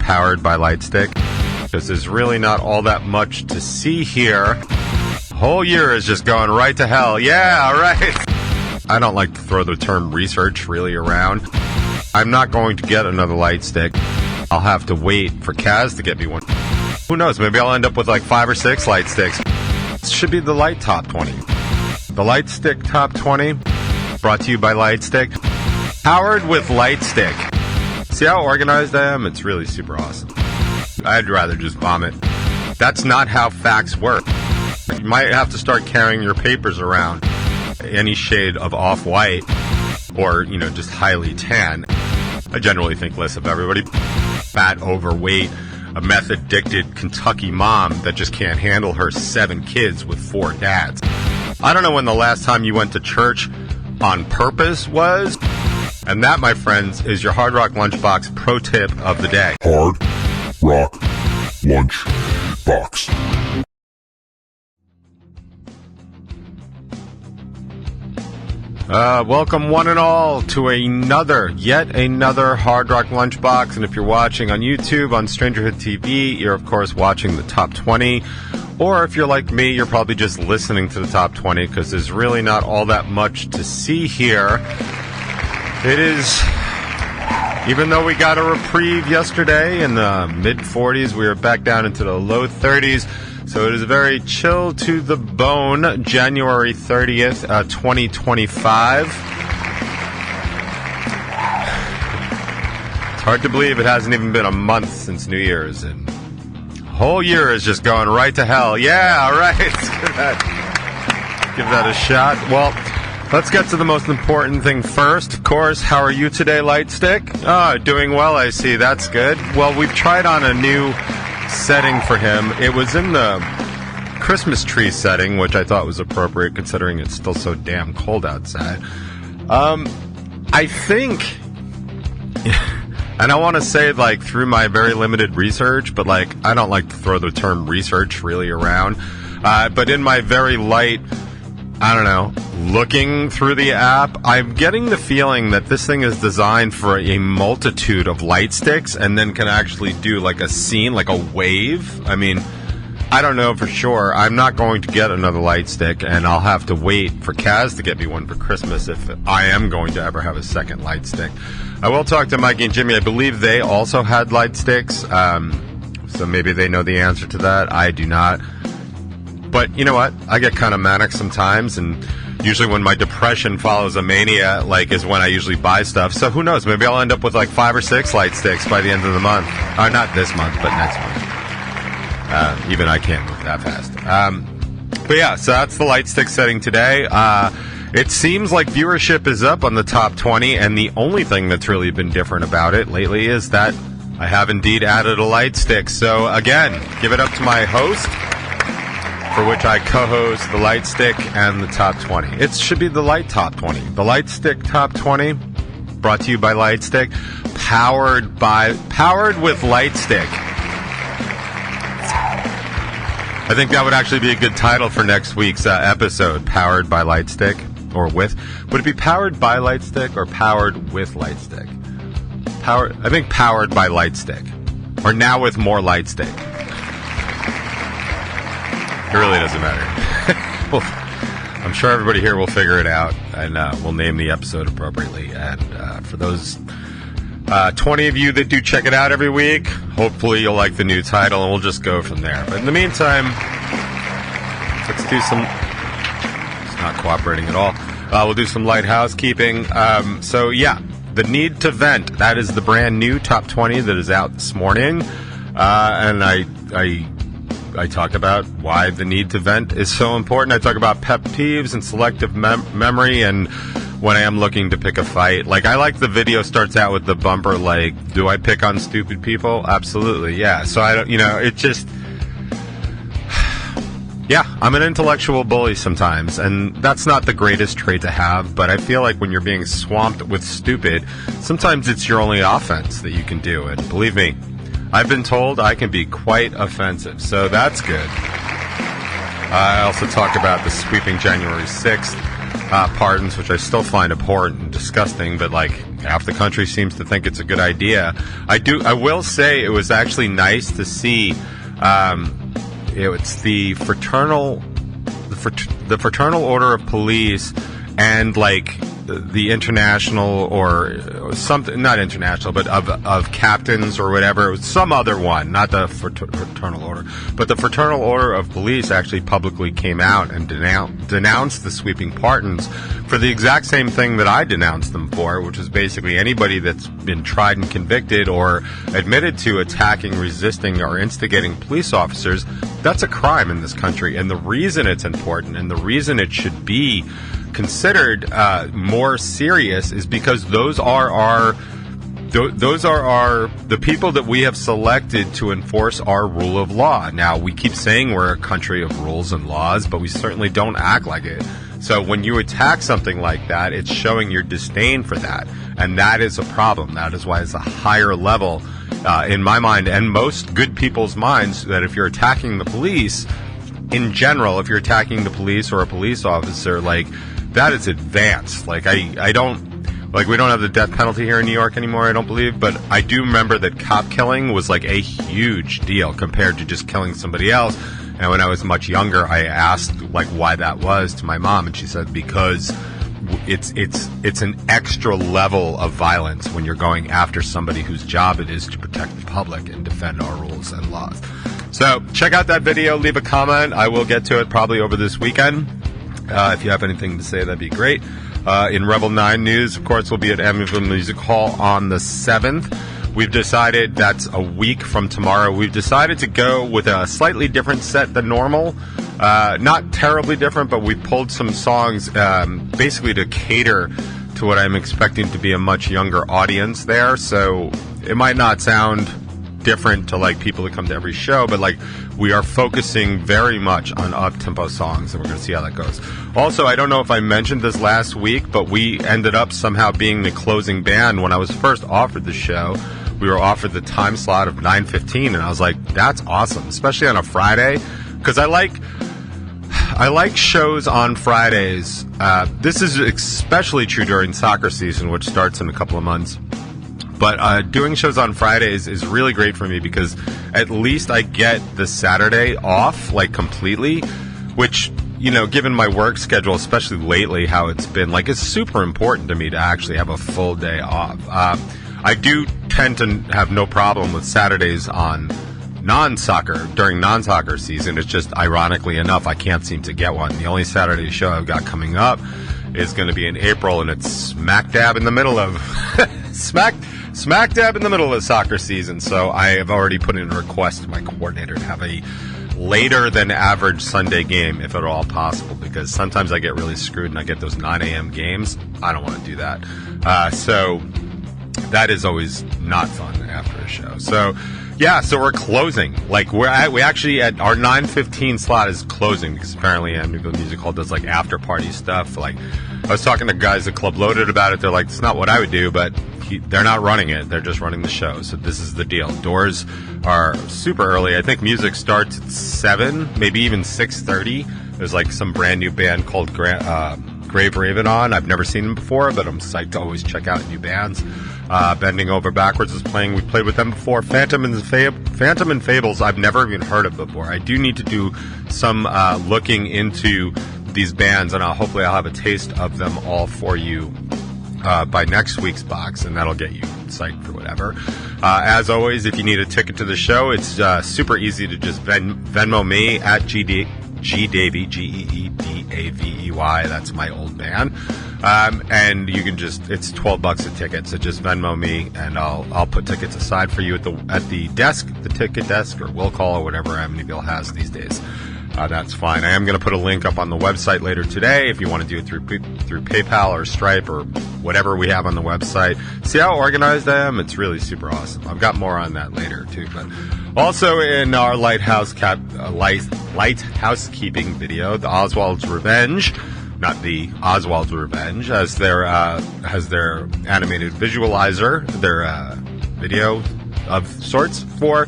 powered by Lightstick, because there's really not all that much to see here. Whole year is just going right to hell. Yeah, right. I don't like to throw the term research really around. I'm not going to get another Lightstick. I'll have to wait for Kaz to get me one. Who knows? Maybe I'll end up with like 5 or 6 Lightsticks. This should be the Light Top 20. The Lightstick Top 20, brought to you by Lightstick. Powered with Lightstick. See how organized I am? It's really super awesome. I'd rather just vomit. That's not how facts work. You might have to start carrying your papers around. Any shade of off-white or, just highly tan. I generally think less of everybody. Fat, overweight, a meth-addicted Kentucky mom that just can't handle her 7 kids with 4 dads. I don't know when the last time you went to church on purpose was. And that, my friends, is your Hard Rock Lunchbox pro tip of the day. Hard Rock Lunchbox. Welcome one and all to yet another Hard Rock Lunchbox. And if you're watching on YouTube, on Strangerhood TV, you're of course watching the top 20. Or if you're like me, you're probably just listening to the top 20, because there's really not all that much to see here. It is, even though we got a reprieve yesterday in the mid-40s, we are back down into the low 30s. So it is a very chill to the bone January 30th, 2025. It's hard to believe it hasn't even been a month since New Year's, and the whole year is just going right to hell. Yeah, right. Give that a shot. Well, let's get to the most important thing first. Of course, how are you today, Lightstick? Oh, doing well, I see. That's good. Well, we've tried on a new setting for him. It was in the Christmas tree setting, which I thought was appropriate considering it's still so damn cold outside. I think, and I want to say through my very limited research, but I don't like to throw the term research really around, but in my very light, looking through the app, I'm getting the feeling that this thing is designed for a multitude of light sticks and then can actually do a scene, like a wave. I mean, I don't know for sure. I'm not going to get another light stick, and I'll have to wait for Kaz to get me one for Christmas if I am going to ever have a second light stick. I will talk to Mikey and Jimmy. I believe they also had light sticks, so maybe they know the answer to that. I do not. But you know what? I get kind of manic sometimes, and usually when my depression follows a mania, is when I usually buy stuff. So who knows? Maybe I'll end up with 5 or 6 light sticks by the end of the month. Or not this month, but next month. Even I can't move that fast. But yeah, so that's the light stick setting today. It seems like viewership is up on the top 20, and the only thing that's really been different about it lately is that I have indeed added a light stick. So again, give it up to my host, for which I co-host the Lightstick and the Top 20. It should be the Light Top 20. The Lightstick Top 20, brought to you by Lightstick, powered with Lightstick. I think that would actually be a good title for next week's episode, Powered by Lightstick, or with. Would it be Powered by Lightstick or Powered with Lightstick? I think Powered by Lightstick, or now with more Lightstick. It really doesn't matter. Well, I'm sure everybody here will figure it out, and we'll name the episode appropriately. And for those 20 of you that do check it out every week, hopefully you'll like the new title, and we'll just go from there. But in the meantime, let's do some... It's not cooperating at all. We'll do some light housekeeping. So, yeah, The Need to Vent. That is the brand new Top 20 that is out this morning. And I talk about why the need to vent is so important. I talk about pet peeves and selective memory, and when I am looking to pick a fight. I like the video starts out with the bumper, do I pick on stupid people? Absolutely, yeah. So I don't, it just... Yeah, I'm an intellectual bully sometimes, and that's not the greatest trait to have, but I feel like when you're being swamped with stupid, sometimes it's your only offense that you can do, and believe me, I've been told I can be quite offensive, so that's good. I also talk about the sweeping January 6th. pardons, which I still find abhorrent and disgusting, but like half the country seems to think it's a good idea. I will say it was actually nice to see. It's the fraternal order of police and like the international or something, not international, but of captains or whatever. It was some other one, not the fraternal order, but the fraternal order of police actually publicly came out and denounced the sweeping pardons for the exact same thing that I denounced them for, which is basically anybody that's been tried and convicted or admitted to attacking, resisting, or instigating police officers. That's a crime in this country, and the reason it's important and the reason it should be considered more serious is because those are the people that we have selected to enforce our rule of law. Now, we keep saying we're a country of rules and laws, but we certainly don't act like it. So when you attack something like that, it's showing your disdain for that, and that is a problem. That is why it's a higher level in my mind and most good people's minds, that if you're attacking the police in general, if you're attacking the police or a police officer, like, that is advanced. Like, I don't, like, we don't have the death penalty here in New York anymore, I don't believe, but I do remember that cop killing was like a huge deal compared to just killing somebody else. And when I was much younger, I asked like why that was to my mom, and she said because it's an extra level of violence when you're going after somebody whose job it is to protect the public and defend our rules and laws. So check out that video, leave a comment. I will get to it probably over this weekend. If you have anything to say, that'd be great. In Revel 9 news, of course, we'll be at Amityville Music Hall on the 7th. We've decided, that's a week from tomorrow, we've decided to go with a slightly different set than normal. Not terribly different, but we pulled some songs basically to cater to what I'm expecting to be a much younger audience there. So it might not sound different to like people that come to every show, but like we are focusing very much on up-tempo songs, and we're going to see how that goes. Also, I don't know if I mentioned this last week, but we ended up somehow being the closing band. When I was first offered the show, we were offered the time slot of 9:15, and I was like, that's awesome, especially on a Friday, because I like shows on Fridays. This is especially true during soccer season, which starts in a couple of months. But doing shows on Fridays is really great for me because at least I get the Saturday off, like, completely, which, you know, given my work schedule, especially lately, how it's been, like, it's super important to me to actually have a full day off. I do tend to have no problem with Saturdays on during non-soccer season. It's just, ironically enough, I can't seem to get one. The only Saturday show I've got coming up is going to be in April, and it's smack dab in the middle of smack dab in the middle of soccer season. So I have already put in a request to my coordinator to have a later than average Sunday game, if at all possible, because sometimes I get really screwed and I get those 9 a.m. games. I don't want to do that. So that is always not fun after a show. So yeah, so we're closing. Like, we actually, at our 9:15 slot is closing, because apparently Amityville Music Hall does, like, after-party stuff. Like, I was talking to guys at Club Loaded about it. They're like, it's not what I would do, but they're not running it. They're just running the show. So this is the deal. Doors are super early. I think music starts at 7, maybe even 6:30. There's, like, some brand-new band called Grave Raven on. I've never seen them before, but I'm psyched to always check out new bands. Bending Over Backwards is playing. We played with them before. Phantom and Fables I've never even heard of before. I do need to do some looking into these bands, and hopefully I'll have a taste of them all for you by next week's box, and that'll get you psyched for whatever. As always, if you need a ticket to the show, it's super easy to just Venmo me at GDavey, Geedavey. That's my old band. And you can it's $12 a ticket, so just Venmo me, and I'll put tickets aside for you at the desk, the ticket desk, or will call, or whatever Amityville has these days. That's fine. I am going to put a link up on the website later today if you want to do it through PayPal or Stripe or whatever we have on the website. See how organized I am? It's really super awesome. I've got more on that later too. But also in our lighthousekeeping video, the Oswald's Revenge, not the Oswald's Revenge, has their animated visualizer, their video of sorts for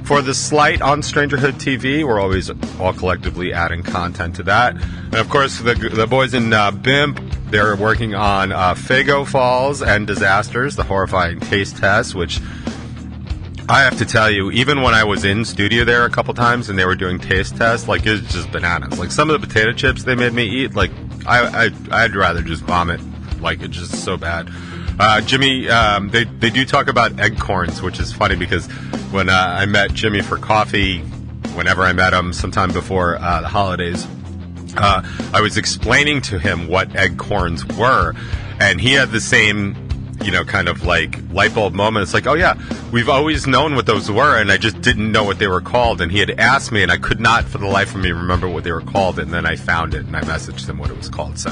For the Slight on Strangerhood TV, we're always all collectively adding content to that. And of course, the boys in BIMP, they're working on Fago Falls and Disasters, the horrifying taste test, which I have to tell you, even when I was in studio there a couple times and they were doing taste tests, like, it was just bananas. Like, some of the potato chips they made me eat, like, I'd rather just vomit. Like, it's just so bad. Jimmy, they do talk about eggcorns, which is funny because when I met Jimmy for coffee, whenever I met him sometime before the holidays, I was explaining to him what eggcorns were, and he had the same, kind of like light bulb moment. It's like, oh yeah, we've always known what those were, and I just didn't know what they were called. And he had asked me, and I could not for the life of me remember what they were called. And then I found it, and I messaged him what it was called. So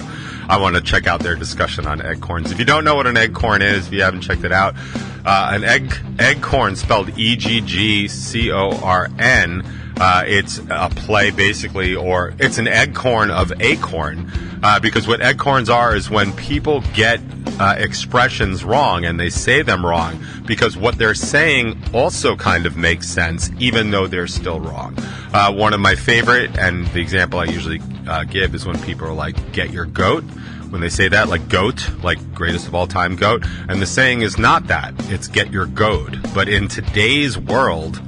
I want to check out their discussion on eggcorns. If you don't know what an eggcorn is, if you haven't checked it out, an eggcorn, spelled EGGCORN, it's a play basically, or it's an eggcorn of acorn, because what eggcorns are is when people get expressions wrong and they say them wrong because what they're saying also kind of makes sense even though they're still wrong. One of my favorite, and the example I usually give, is when people are like, get your goat. When they say that, like goat, like greatest of all time goat, and the saying is not that, it's get your goad. But in today's world,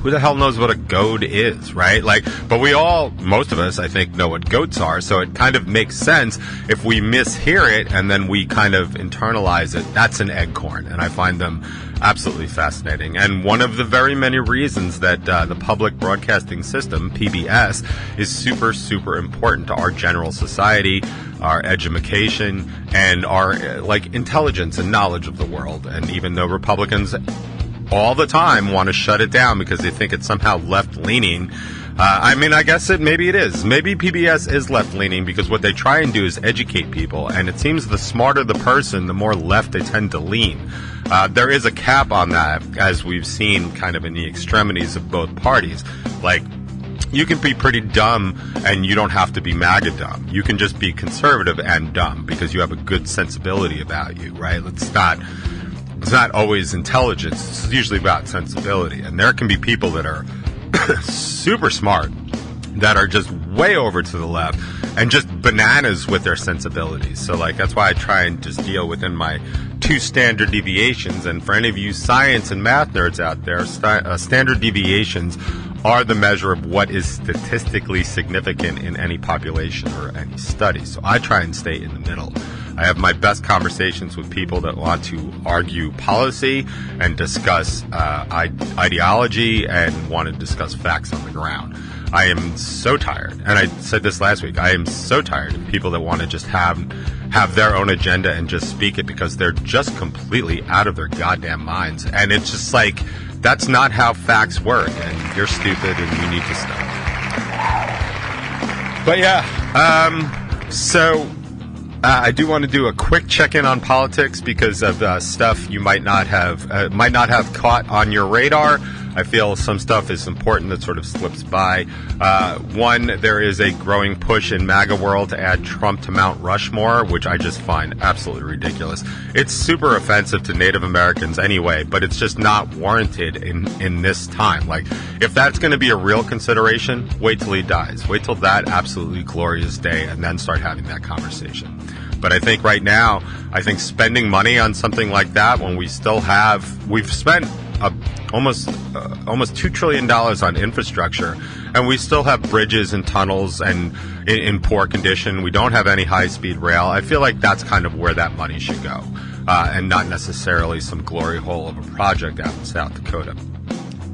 who the hell knows what a goad is, right? Like, but we all, most of us, I think, know what goats are, so it kind of makes sense if we mishear it and then we kind of internalize it. That's an eggcorn, and I find them absolutely fascinating. And one of the very many reasons that the public broadcasting system, PBS, is super, super important to our general society, our education, and our intelligence and knowledge of the world. And even though Republicans all the time want to shut it down because they think it's somehow left-leaning, I guess maybe it is. Maybe PBS is left-leaning because what they try and do is educate people, and it seems the smarter the person, the more left they tend to lean. There is a cap on that, as we've seen kind of in the extremities of both parties. Like, you can be pretty dumb and you don't have to be MAGA dumb. You can just be conservative and dumb because you have a good sensibility about you, right? It's not always intelligence. It's usually about sensibility. And there can be people that are super smart that are just way over to the left and just bananas with their sensibilities. So, that's why I try and just deal within my 2 standard deviations. And for any of you science and math nerds out there, standard deviations are the measure of what is statistically significant in any population or any study. So I try and stay in the middle. I have my best conversations with people that want to argue policy and discuss ideology and want to discuss facts on the ground. I am so tired, and I said this last week, I am so tired of people that want to just have their own agenda and just speak it because they're just completely out of their goddamn minds. And it's just like, that's not how facts work, and you're stupid and you need to stop. But yeah, I do want to do a quick check-in on politics because of stuff you might not have caught on your radar. I feel some stuff is important that sort of slips by. One, there is a growing push in MAGA world to add Trump to Mount Rushmore, which I just find absolutely ridiculous. It's super offensive to Native Americans anyway, but it's just not warranted in this time. Like, if that's going to be a real consideration, wait till he dies. Wait till that absolutely glorious day and then start having that conversation. But I think right now, spending money on something like that when we've spent almost $2 trillion on infrastructure, and we still have bridges and tunnels and in poor condition. We don't have any high-speed rail. I feel like that's kind of where that money should go, and not necessarily some glory hole of a project out in South Dakota.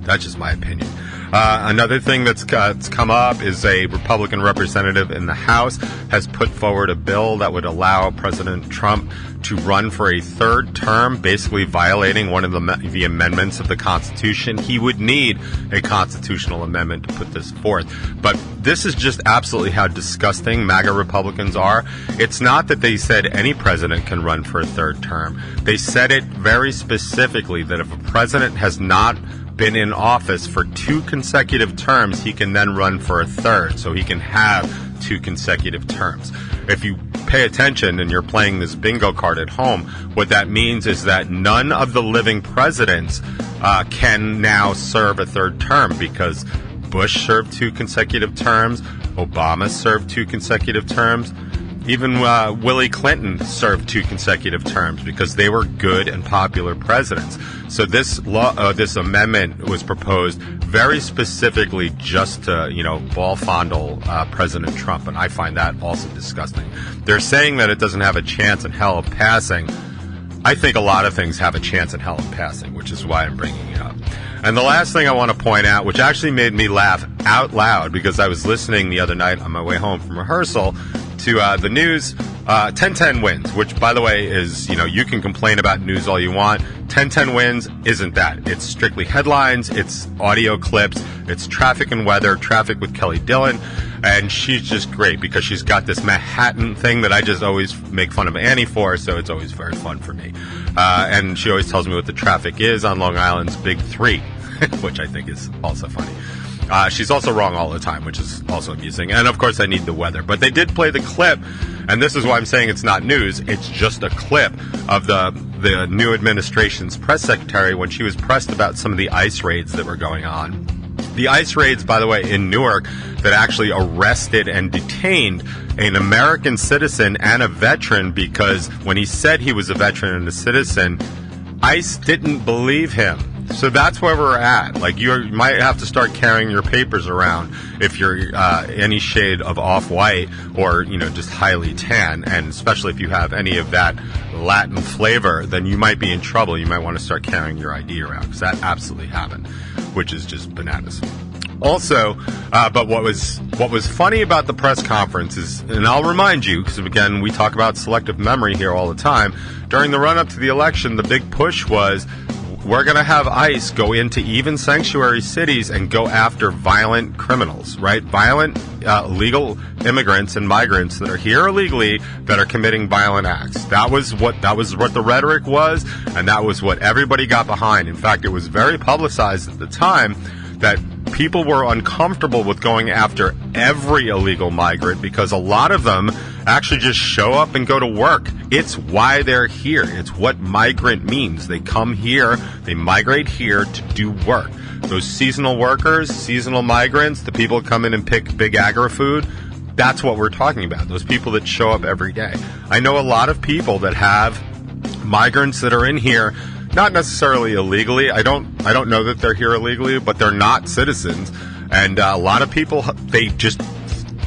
That's just my opinion. Another thing that's come up is a Republican representative in the House has put forward a bill that would allow President Trump to run for a 3rd term, basically violating one of the amendments of the Constitution. He would need a constitutional amendment to put this forth. But this is just absolutely how disgusting MAGA Republicans are. It's not that they said any president can run for a 3rd term. They said it very specifically that if a president has not been in office for 2 consecutive terms, he can then run for a 3rd, so he can have 2 consecutive terms. If you pay attention and you're playing this bingo card at home, what that means is that none of the living presidents can now serve a third term, because Bush served 2 consecutive terms, Obama served 2 consecutive terms, even Willie Clinton served 2 consecutive terms because they were good and popular presidents. So this this amendment was proposed very specifically just to, ball fondle President Trump, and I find that also disgusting. They're saying that it doesn't have a chance in hell of passing. I think a lot of things have a chance in hell of passing, which is why I'm bringing it up. And the last thing I want to point out, which actually made me laugh out loud because I was listening the other night on my way home from rehearsal to the news, 10-10 wins, which, by the way, is, you can complain about news all you want. 10-10 wins isn't that. It's strictly headlines, it's audio clips, it's traffic and weather, traffic with Kelly Dillon, and she's just great because she's got this Manhattan thing that I just always make fun of Annie for, so it's always very fun for me. And she always tells me what the traffic is on Long Island's Big 3, which I think is also funny. She's also wrong all the time, which is also amusing. And, of course, I need the weather. But they did play the clip, and this is why I'm saying it's not news. It's just a clip of the new administration's press secretary when she was pressed about some of the ICE raids that were going on. The ICE raids, by the way, in Newark that actually arrested and detained an American citizen and a veteran because when he said he was a veteran and a citizen, ICE didn't believe him. So that's where we're at. Like, you might have to start carrying your papers around if you're any shade of off-white or, just highly tan. And especially if you have any of that Latin flavor, then you might be in trouble. You might want to start carrying your ID around because that absolutely happened, which is just bananas. Also, but what was funny about the press conference is, and I'll remind you, because again, we talk about selective memory here all the time, during the run-up to the election, the big push was, we're going to have ICE go into even sanctuary cities and go after violent criminals, right? Violent illegal immigrants and migrants that are here illegally that are committing violent acts. That was what the rhetoric was, and that was what everybody got behind. In fact, it was very publicized at the time that people were uncomfortable with going after every illegal migrant because a lot of them actually just show up and go to work. It's why they're here. It's what migrant means. They come here, they migrate here to do work. Those seasonal workers, seasonal migrants, the people that come in and pick big agri-food, that's what we're talking about. Those people that show up every day. I know a lot of people that have migrants that are in here, not necessarily illegally. I don't know that they're here illegally, but they're not citizens. And a lot of people, they just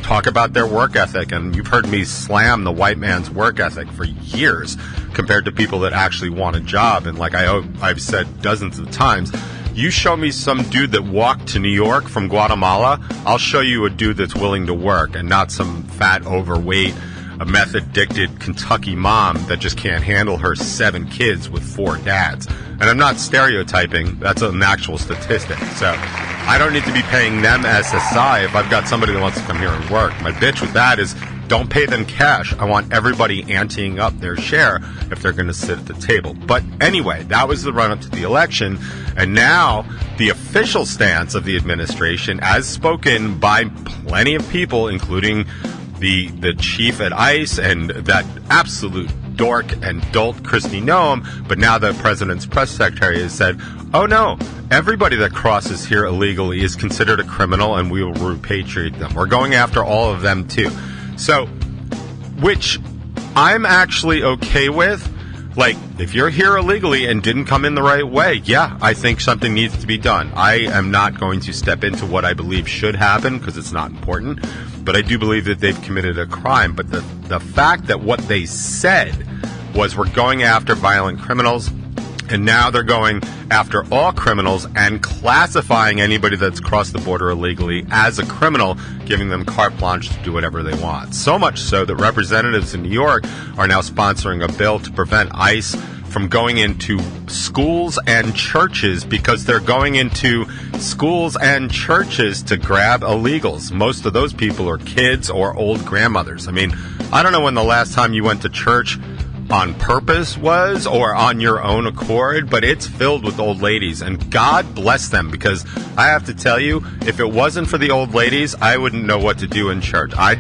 talk about their work ethic, and you've heard me slam the white man's work ethic for years compared to people that actually want a job. And like I've said dozens of times, you show me some dude that walked to New York from Guatemala, I'll show you a dude that's willing to work and not some fat, overweight, a meth-addicted Kentucky mom that just can't handle her 7 kids with 4 dads. And I'm not stereotyping, that's an actual statistic. So I don't need to be paying them SSI if I've got somebody that wants to come here and work. My bitch with that is, don't pay them cash. I want everybody anteing up their share if they're going to sit at the table. But anyway, that was the run-up to the election. And now the official stance of the administration, as spoken by plenty of people, including the chief at ICE and that absolute dork and dolt Kristi Noem, but now the president's press secretary has said, oh no, everybody that crosses here illegally is considered a criminal and we will repatriate them. We're going after all of them too. So, which I'm actually okay with. Like, if you're here illegally and didn't come in the right way, yeah, I think something needs to be done. I am not going to step into what I believe should happen because it's not important, but I do believe that they've committed a crime. But the fact that what they said was we're going after violent criminals, and now they're going after all criminals and classifying anybody that's crossed the border illegally as a criminal, giving them carte blanche to do whatever they want. So much so that representatives in New York are now sponsoring a bill to prevent ICE from going into schools and churches because they're going into schools and churches to grab illegals. Most of those people are kids or old grandmothers. I mean, I don't know when the last time you went to church on purpose was or on your own accord, but it's filled with old ladies, and God bless them, because I have to tell you, if it wasn't for the old ladies, I wouldn't know what to do in church. I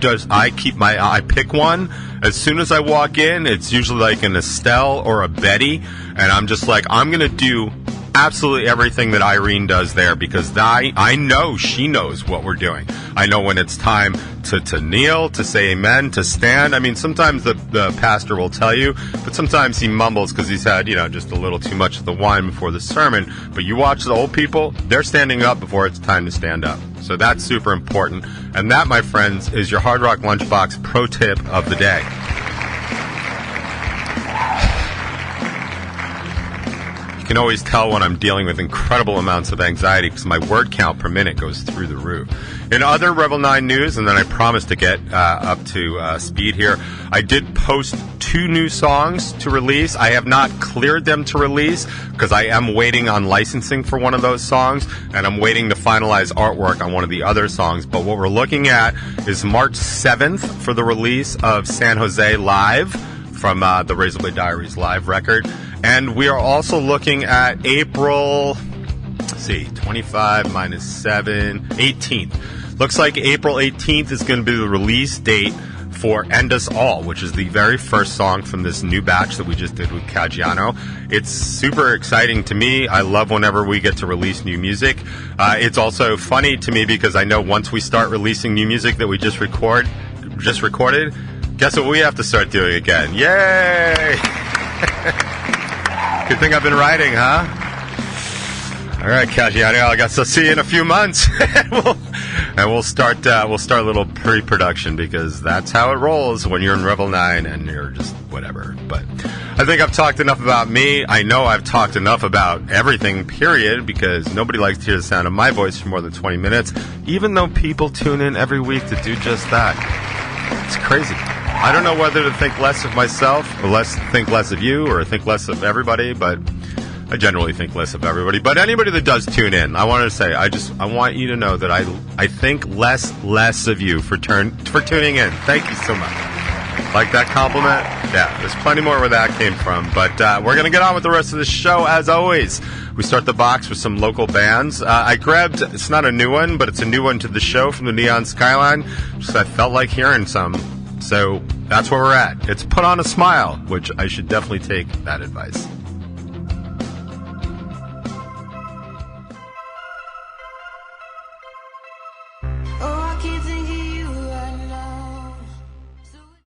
pick one. As soon as I walk in, it's usually like an Estelle or a Betty, and I'm just like, I'm going to do absolutely everything that Irene does there, because I know she knows what we're doing. I know when it's time to kneel, to say amen, to stand. I mean, sometimes the pastor will tell you, but sometimes he mumbles because he's had, just a little too much of the wine before the sermon. But you watch the old people, they're standing up before it's time to stand up. So that's super important. And that, my friends, is your Hard Rock Lunchbox pro tip of the day. You can always tell when I'm dealing with incredible amounts of anxiety because my word count per minute goes through the roof. In other Revel 9 news, and then I promise to get up to speed here, I did post 2 new songs to release. I have not cleared them to release because I am waiting on licensing for one of those songs, and I'm waiting to finalize artwork on one of the other songs. But what we're looking at is March 7th for the release of San Jose Live from the Razorblade Diaries live record. And we are also looking at April, 25 minus 7, 18th. Looks like April 18th is going to be the release date for End Us All, which is the very first song from this new batch that we just did with Caggiano. It's super exciting to me. I love whenever we get to release new music. It's also funny to me because I know once we start releasing new music that we just recorded, guess what we have to start doing again? Yay! Good thing I've been writing, huh? All right, Caggiano, I guess I'll see you in a few months. and we'll start a little pre-production, because that's how it rolls when you're in Revel 9 and you're just whatever. But I think I've talked enough about me. I know I've talked enough about everything, period, because nobody likes to hear the sound of my voice for more than 20 minutes, even though people tune in every week to do just that. It's crazy. I don't know whether to think less of myself or think less of you or think less of everybody, but I generally think less of everybody. But anybody that does tune in, I want to say, I want you to know that I think less of you for tuning in. Thank you so much. Like that compliment? Yeah, there's plenty more where that came from. But we're going to get on with the rest of the show, as always. We start the box with some local bands. I grabbed, it's not a new one, but it's a new one to the show from the Neon Skyline. Just I felt like hearing some. So that's where we're at. It's Put On a Smile, which I should definitely take that advice.